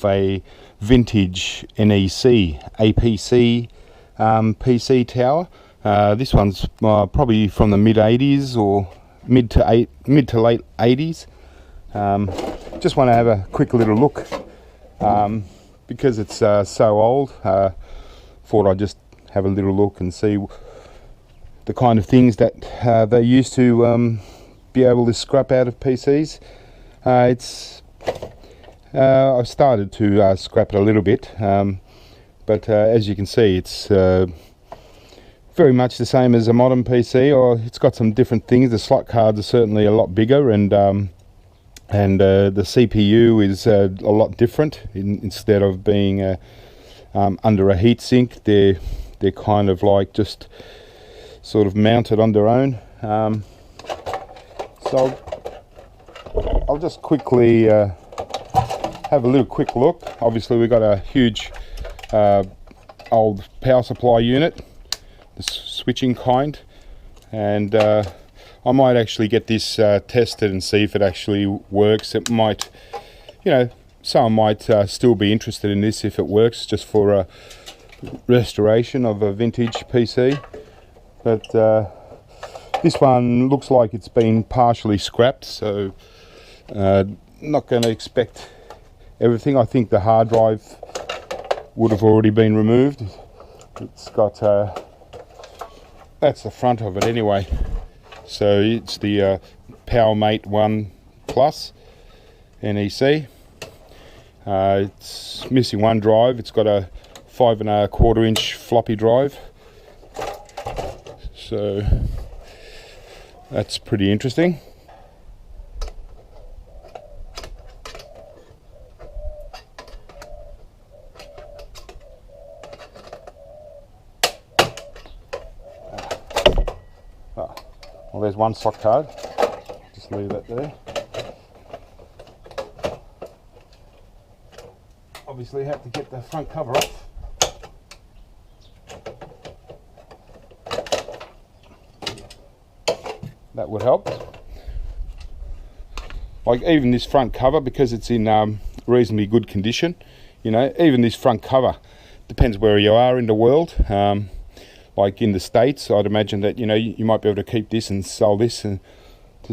a vintage NEC APC PC tower. This one's probably from the mid 80s or mid to late 80s. Just want to have a quick little look because it's so old. Thought I'd just have a little look and see the kind of things that they used to be able to scrap out of PCs. I've started to scrap it a little bit, but as you can see, it's very much the same as a modern PC, or it's got some different things. The slot cards are certainly a lot bigger, and the CPU is a lot different. Instead of being under a heatsink, they're kind of like just sort of mounted on their own. So I'll just quickly have a little quick look. Obviously we've got a huge old power supply unit, the switching kind, and I might actually get this tested and see if it actually works. It might, you know, someone might still be interested in this if it works, just for a restoration of a vintage PC. But this one looks like it's been partially scrapped, so not going to expect everything. I think the hard drive would have already been removed. It's got that's the front of it anyway. So it's the Powermate 1 Plus NEC. It's missing one drive. It's got a 5¼ inch floppy drive. So that's pretty interesting. Well, there's one slot card. Just leave that there. Obviously have to get the front cover off. That would help. Like even this front cover, because it's in reasonably good condition, you know, even this front cover, depends where you are in the world. Like in the States, I'd imagine that, you know, you might be able to keep this and sell this to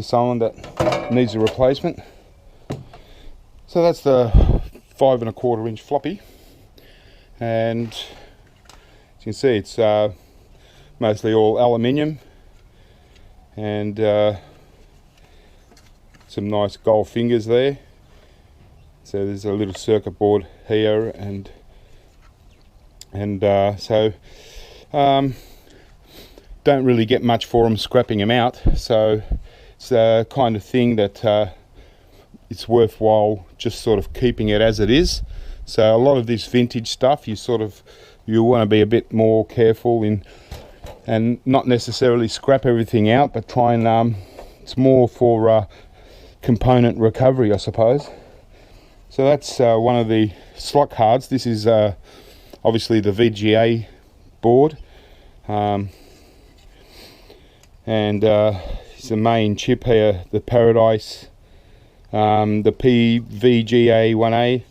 someone that needs a replacement. So that's the 5¼ inch floppy, and as you can see, it's mostly all aluminium, and some nice gold fingers there. So there's a little circuit board here, and so don't really get much for them scrapping them out. So it's the kind of thing that it's worthwhile just sort of keeping it as it is. So a lot of this vintage stuff, you want to be a bit more careful in, and not necessarily scrap everything out, but try and it's more for component recovery, I suppose. So that's one of the slot cards. This is obviously the VGA board, and it's the main chip here, the Paradise, the PVGA1A.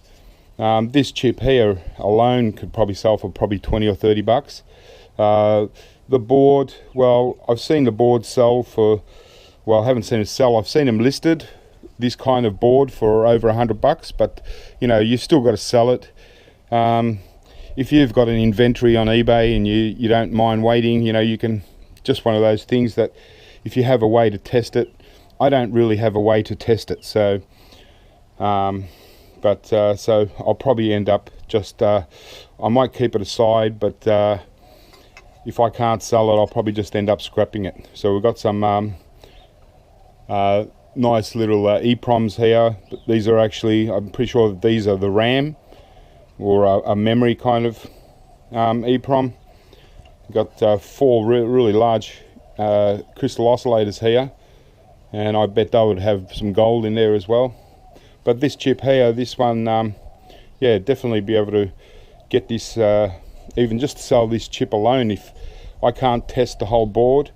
This chip here alone could probably sell for probably 20 or 30 bucks. The board, well, I've seen the board sell for, well, I haven't seen it sell, I've seen them listed, this kind of board, for over 100 bucks, but you know, you've still got to sell it. If you've got an inventory on eBay and you don't mind waiting, you know, you can, just one of those things that if you have a way to test it, I don't really have a way to test it, so so I'll probably end up just I might keep it aside, but if I can't sell it, I'll probably just end up scrapping it. So we've got some nice little EPROMs here. These are actually, I'm pretty sure that these are the RAM or a memory kind of EPROM. Got 4 really large crystal oscillators here, and I bet they would have some gold in there as well. But this chip here, this one, yeah, definitely be able to get this, even just to sell this chip alone. If I can't test the whole board,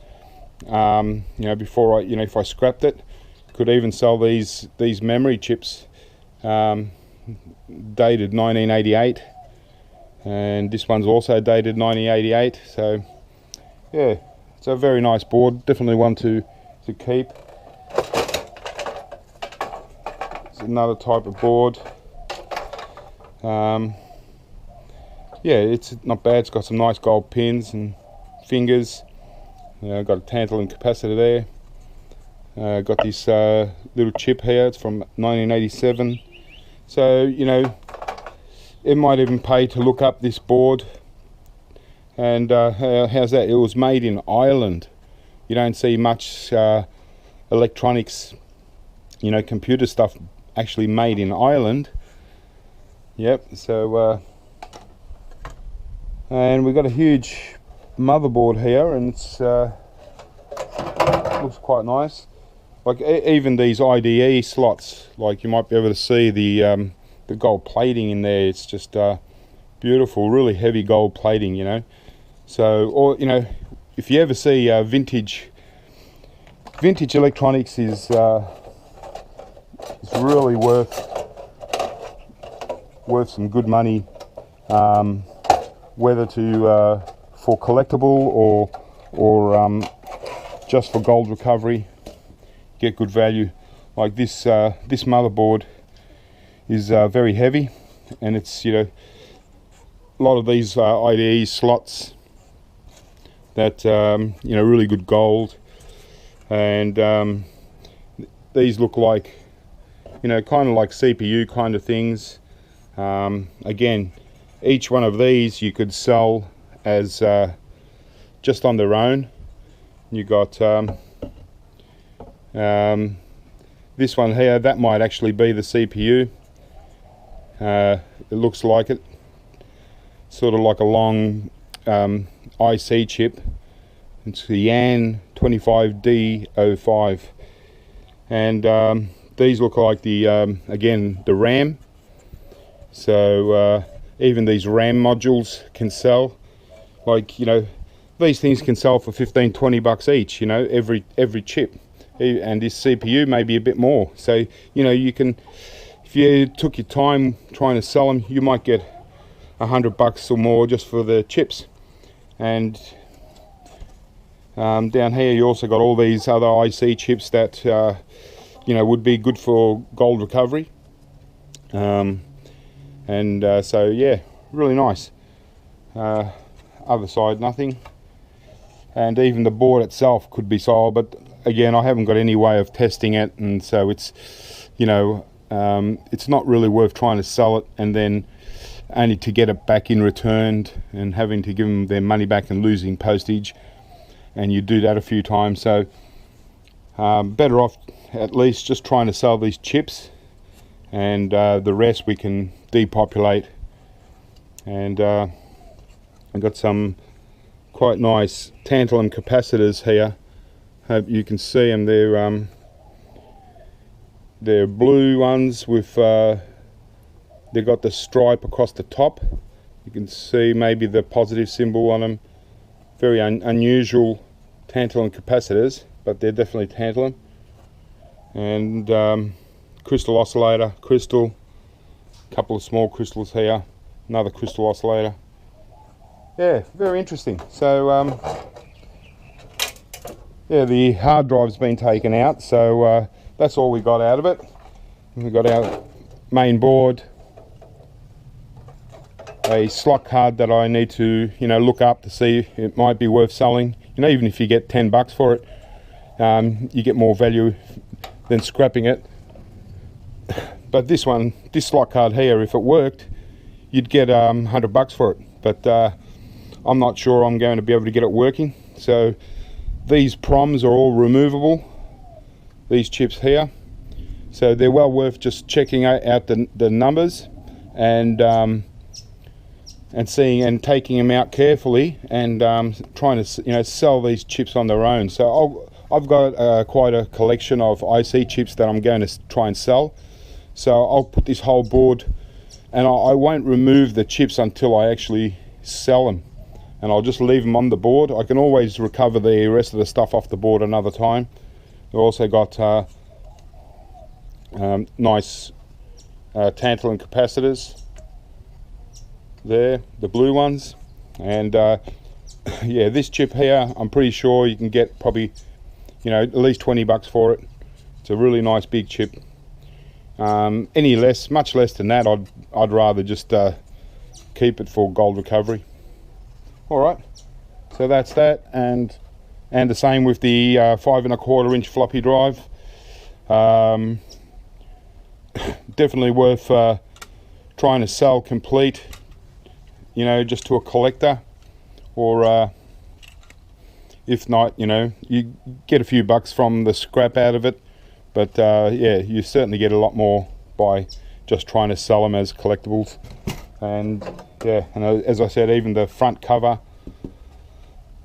you know, before if I scrapped it, could even sell these memory chips, you dated 1988, and this one's also dated 1988. So yeah, it's a very nice board, definitely one to keep. It's another type of board. Yeah, it's not bad. It's got some nice gold pins and fingers. Got a tantalum capacitor there. Got this little chip here. It's from 1987. So, you know, it might even pay to look up this board. And how's that? It was made in Ireland. You don't see much electronics, you know, computer stuff actually made in Ireland. Yep, so and we've got a huge motherboard here, and it's looks quite nice. Like even these IDE slots, like you might be able to see the gold plating in there. It's just beautiful, really heavy gold plating, you know. So, or you know, if you ever see vintage electronics is really worth some good money, whether to for collectible or just for gold recovery. Get good value. Like this this motherboard is very heavy, and it's, you know, a lot of these IDE slots that you know, really good gold, and these look like, you know, kind of like CPU kind of things. Again, each one of these you could sell as just on their own. You got this one here, that might actually be the CPU. It looks like it, sort of like a long IC chip. It's the YAN 25D05, and these look like the again, the RAM. So even these RAM modules can sell. Like, you know, these things can sell for 15-20 bucks each, you know, every chip. And this CPU may be a bit more. So, you know, you can, if you took your time trying to sell them, you might get 100 bucks or more just for the chips. And down here you also got all these other IC chips that you know, would be good for gold recovery. So yeah, really nice. Other side, nothing. And even the board itself could be sold, but again, I haven't got any way of testing it, and so it's, you know, it's not really worth trying to sell it and then only to get it back in returned and having to give them their money back and losing postage, and you do that a few times. So better off at least just trying to sell these chips, and the rest we can depopulate. And I've got some quite nice tantalum capacitors here. Hope you can see them. They're blue ones with they've got the stripe across the top. You can see maybe the positive symbol on them. Very unusual tantalum capacitors, but they're definitely tantalum. And crystal oscillator, crystal, a couple of small crystals here, another crystal oscillator. Yeah, very interesting. So yeah, the hard drive's been taken out, so that's all we got out of it. We got our main board, a slot card that I need to, you know, look up to see if it might be worth selling. You know, even if you get 10 bucks for it, you get more value than scrapping it. But this one, this slot card here, if it worked, you'd get 100 bucks for it. But I'm not sure I'm going to be able to get it working. So these proms are all removable, these chips here. So they're well worth just checking out the numbers and seeing and taking them out carefully and trying to, you know, sell these chips on their own. So I've got quite a collection of IC chips that I'm going to try and sell. So I'll put this whole board, and I won't remove the chips until I actually sell them, and I'll just leave them on the board. I can always recover the rest of the stuff off the board another time. We've also got nice tantalum capacitors there, the blue ones. And yeah, this chip here, I'm pretty sure you can get probably, you know, at least 20 bucks for it. It's a really nice big chip. Any less, much less than that, I'd rather just keep it for gold recovery. All right, so that's that, and the same with the 5 1/4 inch floppy drive. Definitely worth trying to sell complete, you know, just to a collector, or if not, you know, you get a few bucks from the scrap out of it, but yeah, you certainly get a lot more by just trying to sell them as collectibles. And yeah, and as I said, even the front cover,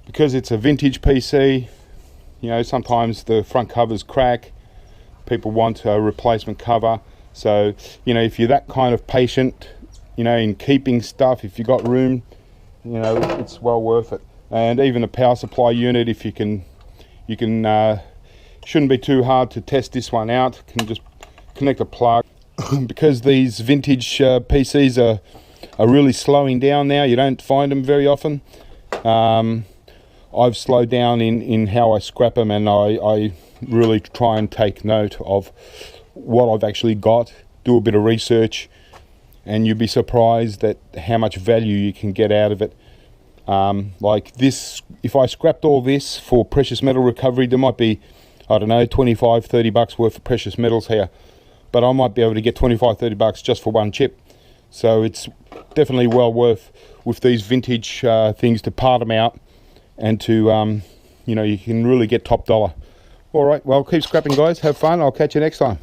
because it's a vintage PC, you know, sometimes the front covers crack, people want a replacement cover. So, you know, if you're that kind of patient, you know, in keeping stuff, if you've got room, you know, it's well worth it. And even a power supply unit, if you can shouldn't be too hard to test this one out. Can just connect a plug. Because these vintage PCs are really slowing down now, you don't find them very often. I've slowed down in how I scrap them, and I really try and take note of what I've actually got, do a bit of research, and you'd be surprised at how much value you can get out of it. Like this, if I scrapped all this for precious metal recovery, there might be, I don't know, 25-30 bucks worth of precious metals here, but I might be able to get 25-30 bucks just for one chip. So it's definitely well worth, with these vintage things, to part them out, and to you know, you can really get top dollar. All right, well, keep scrapping, guys, have fun, I'll catch you next time.